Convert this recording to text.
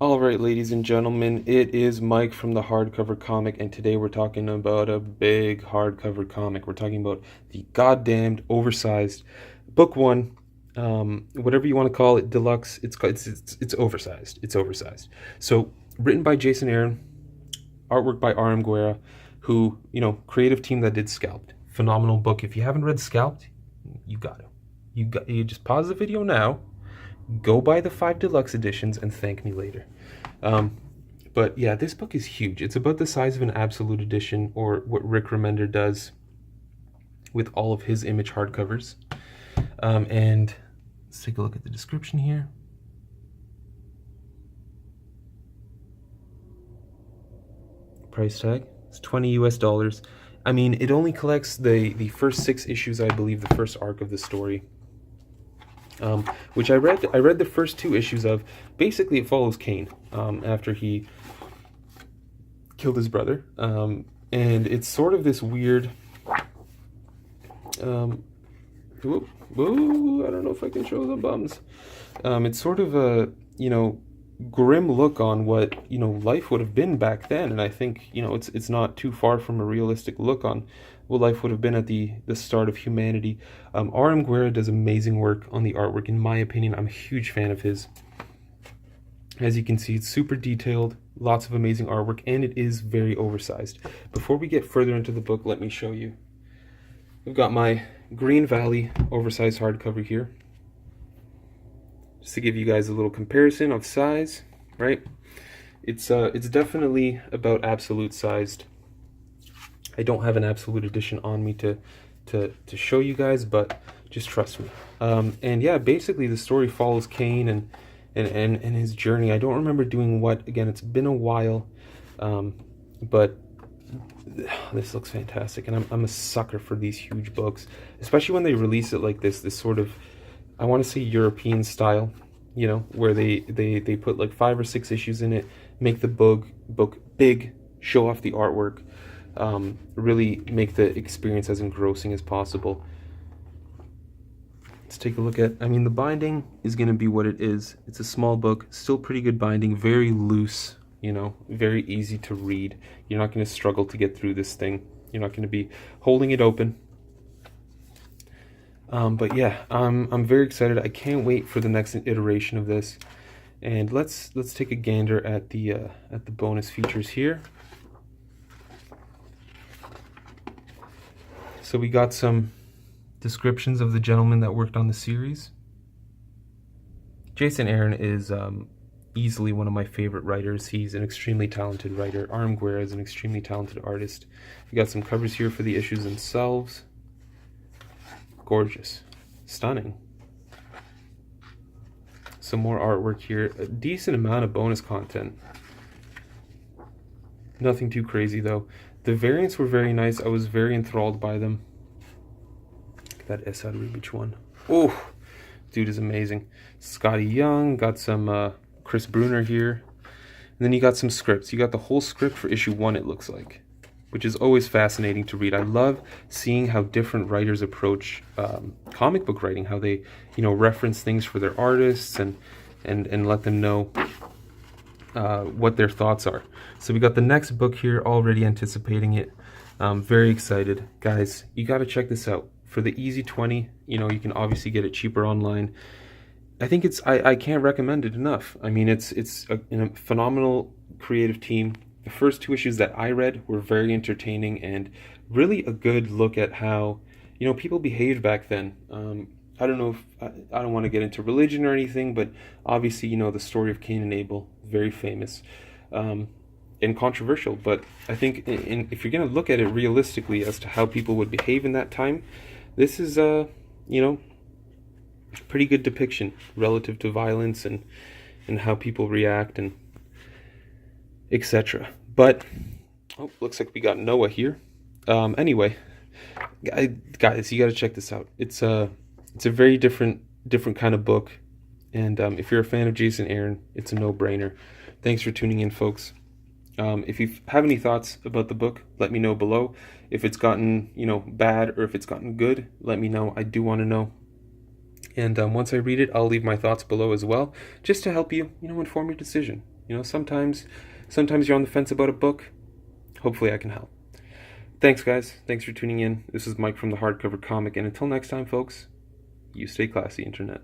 Alright, ladies and gentlemen, it is Mike from the Hardcover Comic, and today we're talking about a big hardcover comic. We're talking about the goddamned Oversized book one, whatever you want to call it, deluxe. It's oversized. It's oversized. So written by Jason Aaron, artwork by Guera, who creative team that did Scalped. Phenomenal book. If you haven't read Scalped, you gotta. You just pause the video now, go buy the 5 deluxe editions, and thank me later. But yeah, this book is huge. It's about the size of an absolute edition, or what Rick Remender does with all of his Image hardcovers. And let's take a look at the description here. Price tag, it's $20 US. I mean, it only collects the first 6 issues, I believe, the first arc of the story. Which I read the first 2 issues of. Basically, it follows Kane after he killed his brother, and it's sort of this weird. Whoop, whoa, I don't know if I can show the bums. It's sort of a grim look on what life would have been back then, and I think it's not too far from a realistic look on what life would have been at the start of humanity. R.M. Guera does amazing work on the artwork. In my opinion, I'm a huge fan of his. As you can see, it's super detailed, lots of amazing artwork, and it is very oversized. Before we get further into the book, let me show you. We've got my Green Valley oversized hardcover here, just to give you guys a little comparison of size, right? It's definitely about absolute sized. I don't have an absolute edition on me to show you guys, but just trust me. And yeah, basically the story follows Kane and his journey. I don't remember doing what. Again, it's been a while, but this looks fantastic, and I'm a sucker for these huge books, especially when they release it like this sort of, I want to say, European style, where they put like 5 or 6 issues in it, make the book big, show off the artwork, really make the experience as engrossing as possible. Let's take a look at, I mean, the binding is going to be what it is. It's a small book, still pretty good binding, very loose, very easy to read. You're not going to struggle to get through this thing. You're not going to be holding it open. But yeah, I'm very excited. I can't wait for the next iteration of this. And let's take a gander at the bonus features here. So we got some descriptions of the gentleman that worked on the series. Jason Aaron is easily one of my favorite writers. He's an extremely talented writer. R.M. Guera is an extremely talented artist. We got some covers here for the issues themselves. Gorgeous. Stunning. Some more artwork here. A decent amount of bonus content. Nothing too crazy though. The variants were very nice. I was very enthralled by them. Look at that S out of each one. Oh, dude is amazing. Scotty Young. Got some Chris Bruner here. And then you got some scripts. You got the whole script for issue 1, it looks like, which is always fascinating to read. I love seeing how different writers approach comic book writing, how they, reference things for their artists and let them know what their thoughts are. So we got the next book here, already anticipating it. Very excited. Guys, you got to check this out. For the easy 20, you can obviously get it cheaper online. I think I can't recommend it enough. I mean, it's a phenomenal creative team. The first 2 issues that I read were very entertaining and really a good look at how, people behaved back then. I don't know if, I don't want to get into religion or anything, but obviously, the story of Cain and Abel, very famous and controversial. But I think if you're going to look at it realistically as to how people would behave in that time, this is, pretty good depiction relative to violence and how people react and etc. But looks like we got Noah here. Anyway, guys, you got to check this out. It's a very different kind of book, and if you're a fan of Jason Aaron, it's a no-brainer. Thanks for tuning in, folks. If you have any thoughts about the book, let me know below. If it's gotten bad or if it's gotten good, let me know. I do want to know. And once I read it, I'll leave my thoughts below as well, just to help you, inform your decision. You know, sometimes you're on the fence about a book. Hopefully I can help. Thanks, guys. Thanks for tuning in. This is Mike from the Hardcover Comic, and until next time, folks, you stay classy, Internet.